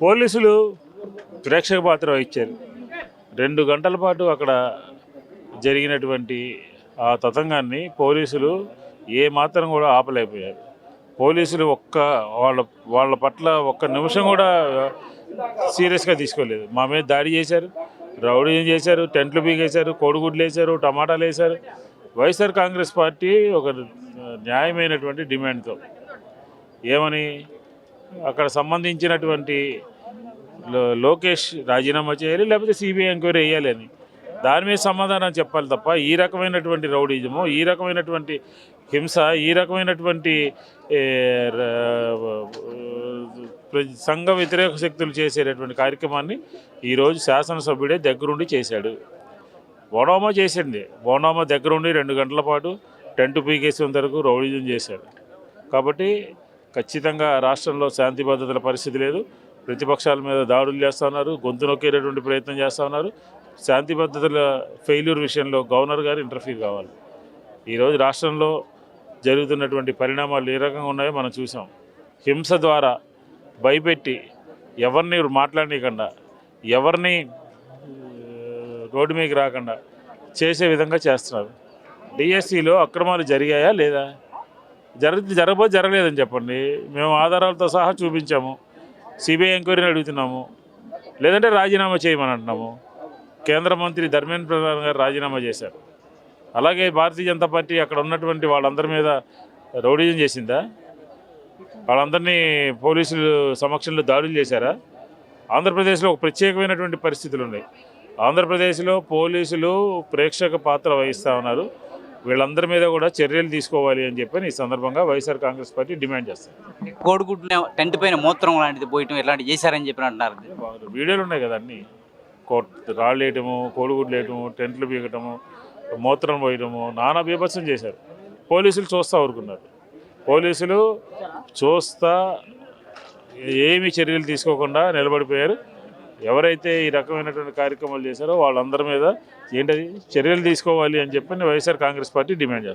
పోలీసులు ప్రేక్షక పాత్ర వహించారు. 2 గంటల పాటు అక్కడ జరిగినటువంటి ఆ తతంగాన్ని పోలీసులు ఏమాత్రం కూడా ఆపలేకపోయారు. పోలీసులు వాళ్ళ పట్ల ఒక్క నిమిషం కూడా సీరియస్గా తీసుకోలేదు. మా మీద దాడి చేశారు, రౌడీజం చేశారు, టెంట్లు పీకేశారు, కోడిగుడ్లు వేశారు, టమాటాలు వేశారు. వైఎస్ఆర్ కాంగ్రెస్ పార్టీ ఒక న్యాయమైనటువంటి డిమాండ్తో ఏమని అక్కడ సంబంధించినటువంటి లోకేష్ రాజీనామా చేయాలి, లేకపోతే సిబిఐ ఎంక్వైరీ వేయాలి అని దాని మీద సమాధానం చెప్పాలి తప్ప ఈ రకమైనటువంటి రౌడీజము, ఈ రకమైనటువంటి హింస, ఈ రకమైనటువంటి సంఘ వ్యతిరేక శక్తులు చేసేటటువంటి కార్యక్రమాన్ని ఈరోజు శాసనసభ్యుడే దగ్గరుండి చేశాడు. బోనామా చేసింది. బోనామా దగ్గరుండి 2 గంటల పాటు టెంట్ పీకేసేంత వరకు రౌడీజం చేశాడు. కాబట్టి ఖచ్చితంగా రాష్ట్రంలో శాంతి భద్రతల పరిస్థితి లేదు. ప్రతిపక్షాల మీద దాడులు చేస్తూ ఉన్నారు, గొంతు నొక్కేటటువంటి ప్రయత్నం చేస్తూ ఉన్నారు. శాంతి భద్రతల ఫెయిల్యూర్ విషయంలో గవర్నర్ గారు ఇంటర్ఫీర్ కావాలి. ఈరోజు రాష్ట్రంలో జరుగుతున్నటువంటి పరిణామాలు ఏ రకంగా ఉన్నాయో మనం చూసాం. హింస ద్వారా భయపెట్టి ఎవరిని మాట్లాడనీయకుండా, ఎవరిని రోడ్డు మీదకి రాకుండా చేసే విధంగా చేస్తున్నారు. డిఎస్సిలో అక్రమాలు జరిగాయా లేదా? జరగబోతే జరగలేదని చెప్పండి. మేము ఆధారాలతో సహా చూపించాము. సిబిఐ ఎంక్వైరీని అడుగుతున్నాము, లేదంటే రాజీనామా చేయమని అంటున్నాము. కేంద్ర మంత్రి ధర్మేంద్ర ప్రధాన్ గారు రాజీనామా చేశారు. అలాగే భారతీయ జనతా పార్టీ అక్కడ ఉన్నటువంటి వాళ్ళందరి మీద రౌడీజం చేసిందా? వాళ్ళందరినీ పోలీసులు సమక్షంలో దాడులు చేశారా? ఆంధ్రప్రదేశ్లో ఒక ప్రత్యేకమైనటువంటి పరిస్థితులు ఉన్నాయి. ఆంధ్రప్రదేశ్లో పోలీసులు ప్రేక్షక పాత్ర వహిస్తూ ఉన్నారు. వీళ్ళందరి మీద కూడా చర్యలు తీసుకోవాలి అని చెప్పి ఈ సందర్భంగా వైఎస్ఆర్ కాంగ్రెస్ పార్టీ డిమాండ్ చేస్తారు. కోడిగుడ్లు టెంట్ పైన మూత్రం లాంటిది పోయటం ఇలాంటివి చేశారని చెప్పి అంటున్నారు. వీడియోలు ఉన్నాయి కదా, అన్నీ రాళ్ళు వేయటము, కోడిగుడ్లు వేయటము, టెంట్లు పీకటము, మూత్రం పోయటము, నానా బీభత్సం చేశారు. పోలీసులు చూస్తూ ఊరుకున్నారు. పోలీసులు చూస్తా ఏమి చర్యలు తీసుకోకుండా నిలబడిపోయారు. ఎవరైతే ఈ రకమైనటువంటి కార్యక్రమాలు చేశారో వాళ్ళందరి మీద ఏంటది చర్యలు తీసుకోవాలి అని చెప్పి వైఎస్ఆర్ కాంగ్రెస్ పార్టీ డిమాండ్ చేస్తారు.